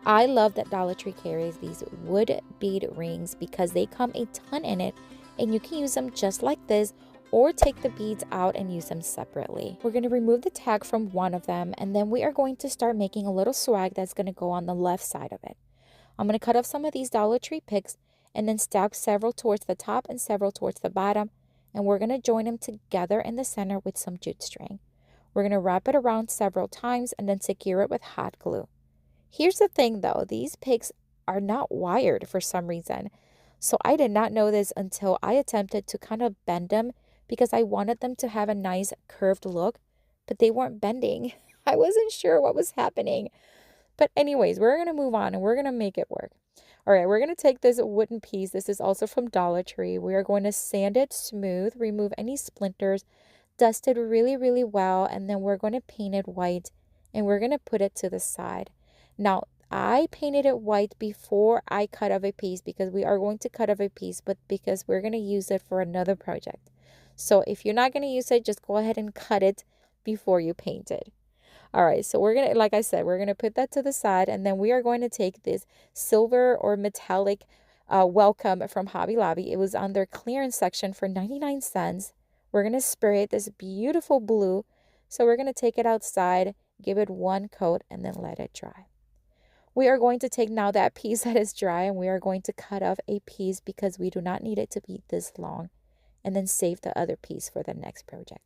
I love that Dollar Tree carries these wood bead rings because they come a ton in it, and you can use them just like this or take the beads out and use them separately. We're going to remove the tag from one of them, and then we are going to start making a little swag that's going to go on the left side of it. I'm going to cut off some of these Dollar Tree picks and then stack several towards the top and several towards the bottom, and we're going to join them together in the center with some jute string. We're going to wrap it around several times and then secure it with hot glue. Here's the thing though, these picks are not wired for some reason. So I did not know this until I attempted to kind of bend them because I wanted them to have a nice curved look, but they weren't bending. I wasn't sure what was happening. But anyways, we're going to move on and we're going to make it work. All right, we're going to take this wooden piece. This is also from Dollar Tree. We are going to sand it smooth, remove any splinters, dust it really, really well, and then we're going to paint it white and we're going to put it to the side. Now, I painted it white before I cut off a piece because we are going to cut off a piece, but because we're going to use it for another project. So if you're not going to use it, just go ahead and cut it before you paint it. All right, so we're going to, like I said, we're going to put that to the side, and then we are going to take this silver or metallic welcome from Hobby Lobby. It was on their clearance section for 99 cents. We're going to spray it this beautiful blue. So we're going to take it outside, give it one coat, and then let it dry. We are going to take now that piece that is dry, and we are going to cut off a piece because we do not need it to be this long, and then save the other piece for the next project.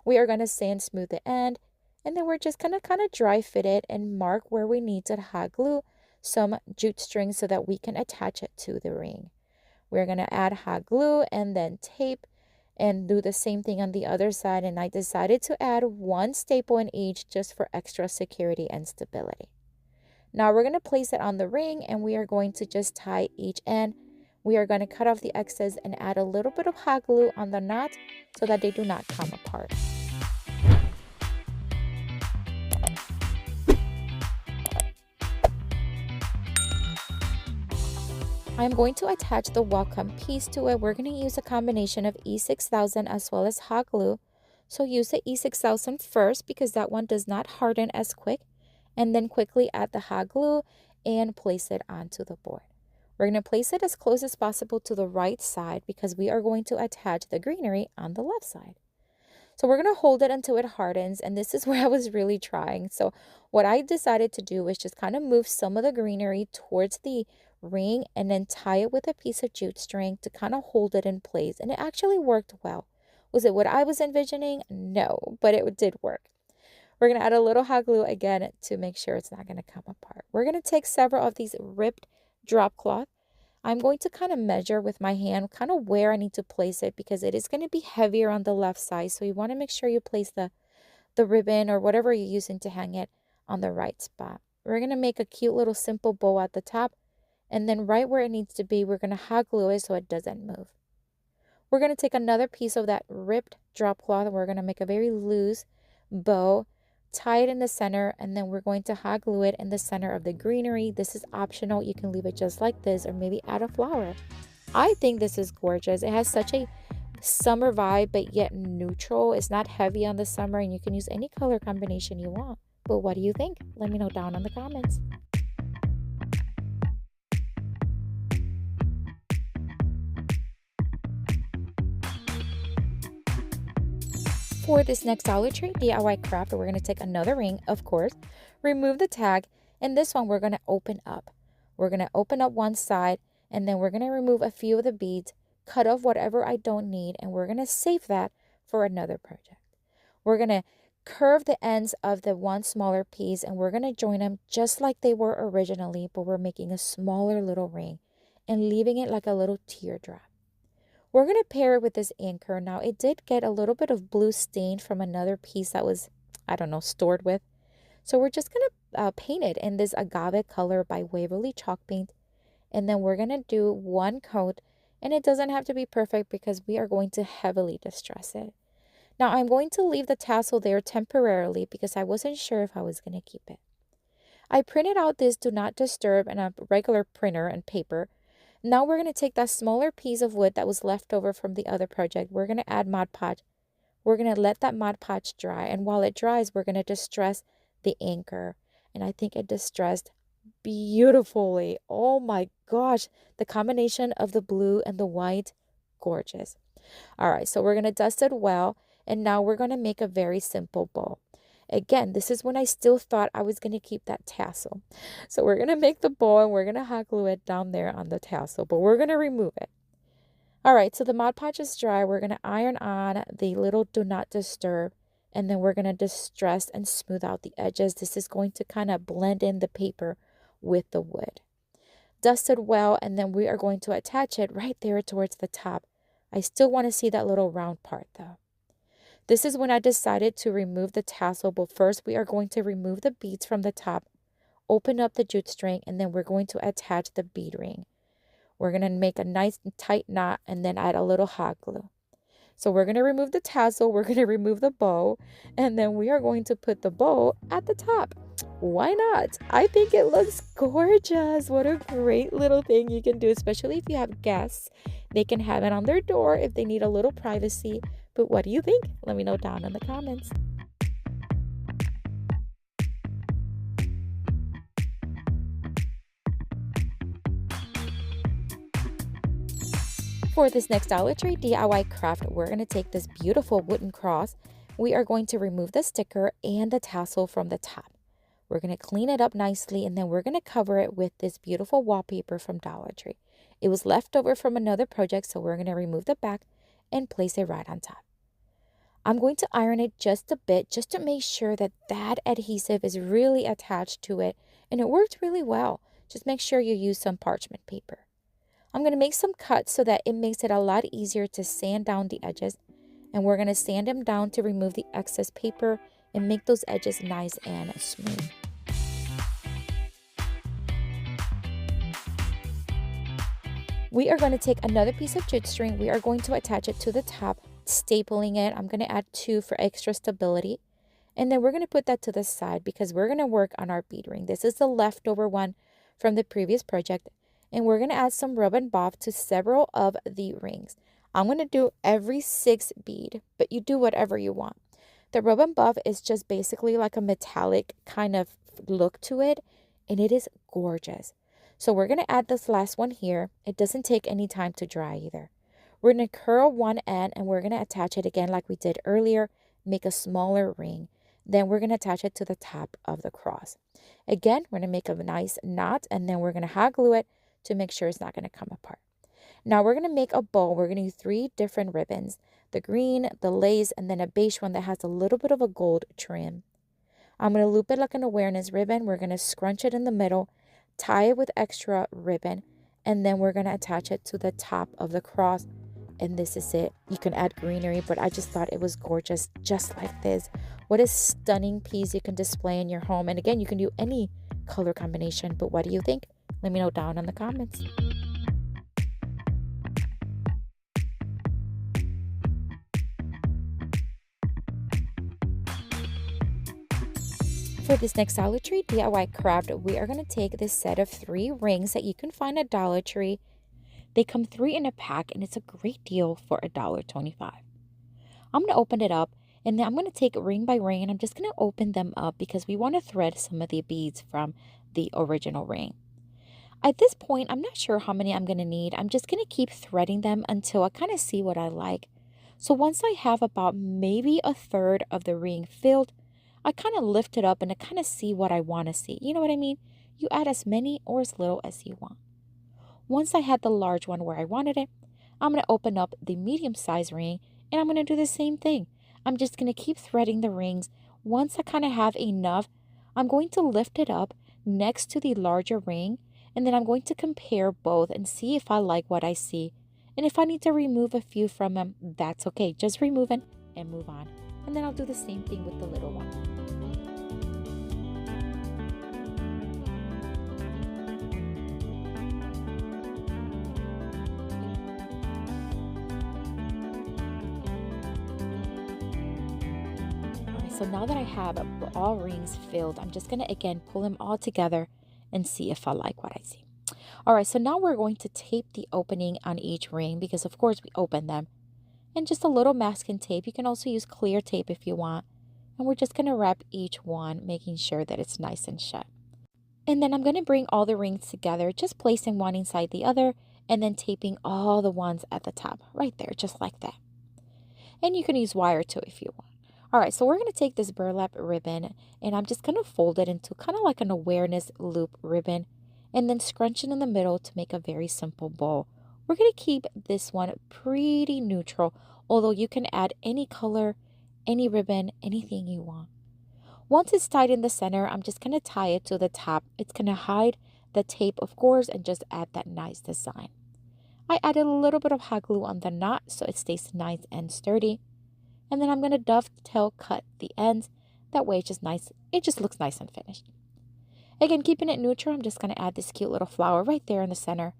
We are going to sand smooth the end, and then we're just going to kind of dry fit it and mark where we need to hot glue some jute string so that we can attach it to the ring. We're going to add hot glue and then tape and do the same thing on the other side. And I decided to add one staple in each just for extra security and stability. Now we're going to place it on the ring and we are going to just tie each end. We are going to cut off the excess and add a little bit of hot glue on the knot so that they do not come apart. I'm going to attach the welcome piece to it. We're going to use a combination of E6000 as well as hot glue. So use the E6000 first because that one does not harden as quick. And then quickly add the hot glue and place it onto the board. We're going to place it as close as possible to the right side because we are going to attach the greenery on the left side. So we're going to hold it until it hardens, and this is where I was really trying. So what I decided to do was just kind of move some of the greenery towards the ring and then tie it with a piece of jute string to kind of hold it in place, and it actually worked well. Was it what I was envisioning? No, but it did work. We're going to add a little hot glue again to make sure it's not going to come apart. We're going to take several of these ripped drop cloth. I'm going to kind of measure with my hand kind of where I need to place it because it is going to be heavier on the left side. So you want to make sure you place the ribbon or whatever you're using to hang it on the right spot. We're going to make a cute little simple bow at the top. And then right where it needs to be, we're going to hot glue it so it doesn't move. We're going to take another piece of that ripped drop cloth and we're going to make a very loose bow, tie it in the center, and then we're going to hot glue it in the center of the greenery. This is optional. You can leave it just like this or maybe add a flower. I think this is gorgeous. It has such a summer vibe, but yet neutral. It's not heavy on the summer, and you can use any color combination you want. But what do you think? Let me know down in the comments. For this next Dollar Tree DIY craft, we're going to take another ring, of course, remove the tag, and this one we're going to open up. We're going to open up one side, and then we're going to remove a few of the beads, cut off whatever I don't need, and we're going to save that for another project. We're going to curve the ends of the one smaller piece, and we're going to join them just like they were originally, but we're making a smaller little ring and leaving it like a little teardrop. We're going to pair it with this anchor. Now, it did get a little bit of blue stain from another piece that was, I don't know, stored with. So we're just going to paint it in this agave color by Waverly chalk paint. And then we're going to do one coat. And it doesn't have to be perfect because we are going to heavily distress it. Now, I'm going to leave the tassel there temporarily because I wasn't sure if I was going to keep it. I printed out this do not disturb in a regular printer and paper. Now we're going to take that smaller piece of wood that was left over from the other project. We're going to add Mod Podge. We're going to let that Mod Podge dry. And while it dries, we're going to distress the anchor. And I think it distressed beautifully. Oh my gosh, the combination of the blue and the white, gorgeous. All right, so we're going to dust it well, and now we're going to make a very simple bow. Again, this is when I still thought I was going to keep that tassel. So we're going to make the bow and we're going to hot glue it down there on the tassel, but we're going to remove it. All right, so the Mod Podge is dry. We're going to iron on the little do not disturb, and then we're going to distress and smooth out the edges. This is going to kind of blend in the paper with the wood. Dust it well, and then we are going to attach it right there towards the top. I still want to see that little round part though. This is when I decided to remove the tassel, but first we are going to remove the beads from the top, open up the jute string, and then we're going to attach the bead ring. We're going to make a nice tight knot and then add a little hot glue. So we're going to remove the tassel, we're going to remove the bow, and then we are going to put the bow at the top. Why not? I think it looks gorgeous. What a great little thing you can do, especially if you have guests. They can have it on their door if they need a little privacy. But what do you think? Let me know down in the comments. For this next Dollar Tree DIY craft, we're going to take this beautiful wooden cross. We are going to remove the sticker and the tassel from the top. We're going to clean it up nicely, and then we're going to cover it with this beautiful wallpaper from Dollar Tree. It was left over from another project, so we're going to remove the back and place it right on top. I'm going to iron it just a bit just to make sure that that adhesive is really attached to it, and it worked really well. Just make sure you use some parchment paper. I'm going to make some cuts so that it makes it a lot easier to sand down the edges, and we're going to sand them down to remove the excess paper and make those edges nice and smooth. We are going to take another piece of jute string. We are going to attach it to the top, stapling it. I'm going to add 2 for extra stability. And then we're going to put that to the side because we're going to work on our bead ring. This is the leftover one from the previous project. And we're going to add some rub and buff to several of the rings. I'm going to do every 6 bead, but you do whatever you want. The rub and buff is just basically like a metallic kind of look to it, and it is gorgeous. So we're going to add this last one here. It doesn't take any time to dry either. We're going to curl one end, and we're going to attach it again like we did earlier, make a smaller ring. Then we're going to attach it to the top of the cross. Again, we're going to make a nice knot, and then we're going to hot glue it to make sure it's not going to come apart. Now we're going to make a bow. We're going to use 3 different ribbons, the green, the lace, and then a beige one that has a little bit of a gold trim. I'm going to loop it like an awareness ribbon. We're going to scrunch it in the middle, tie it with extra ribbon, and then we're going to attach it to the top of the cross. And this is it. You can add greenery, but I just thought it was gorgeous just like this. What a stunning piece you can display in your home. And again, you can do any color combination, but what do you think? Let me know down in the comments. For this next Dollar Tree DIY craft, we are going to take this set of 3 rings that you can find at Dollar Tree. They come 3 in a pack, and it's a great deal for $1.25. I'm going to open it up, and then I'm going to take ring by ring, and I'm just going to open them up because we want to thread some of the beads from the original ring. At this point, I'm not sure how many I'm going to need. I'm just going to keep threading them until I kind of see what I like. So once I have about maybe a third of the ring filled, I kind of lift it up and I kind of see what I want to see. You know what I mean? You add as many or as little as you want. Once I had the large one where I wanted it, I'm going to open up the medium size ring and I'm going to do the same thing. I'm just going to keep threading the rings. Once I kind of have enough, I'm going to lift it up next to the larger ring, and then I'm going to compare both and see if I like what I see. And if I need to remove a few from them, that's okay. Just remove it and move on. And then I'll do the same thing with the little one. So now that I have all rings filled, I'm just going to again pull them all together and see if I like what I see. All right, so now we're going to tape the opening on each ring because of course we open them. And just a little masking tape. You can also use clear tape if you want. And we're just going to wrap each one, making sure that it's nice and shut. And then I'm going to bring all the rings together, just placing one inside the other and then taping all the ones at the top right there, just like that. And you can use wire too if you want. All right, so we're going to take this burlap ribbon and I'm just going to fold it into kind of like an awareness loop ribbon and then scrunch it in the middle to make a very simple bow. We're going to keep this one pretty neutral, although you can add any color, any ribbon, anything you want. Once it's tied in the center, I'm just going to tie it to the top. It's going to hide the tape, of course, and just add that nice design. I added a little bit of hot glue on the knot so it stays nice and sturdy. And then I'm going to dovetail cut the ends. That way it's just nice. It just looks nice and finished. Again, keeping it neutral, I'm just going to add this cute little flower right there in the center.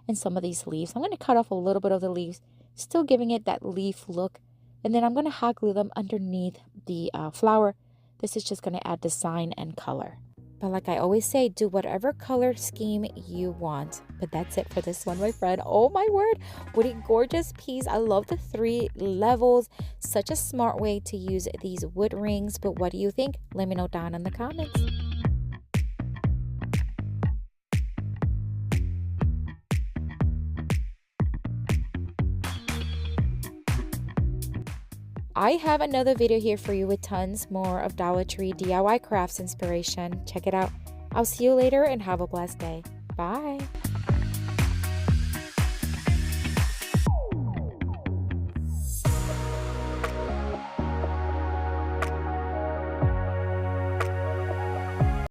And some of these leaves. I'm going to cut off a little bit of the leaves, still giving it that leaf look. And then I'm going to hot glue them underneath the flower. This is just going to add design and color. But like I always say, do whatever color scheme you want. But that's it for this one, my friend. Oh my word, what a gorgeous piece. I love the 3 levels. Such a smart way to use these wood rings. But what do you think? Let me know down in the comments. I have another video here for you with tons more of Dollar Tree DIY crafts inspiration. Check it out. I'll see you later and have a blessed day. Bye.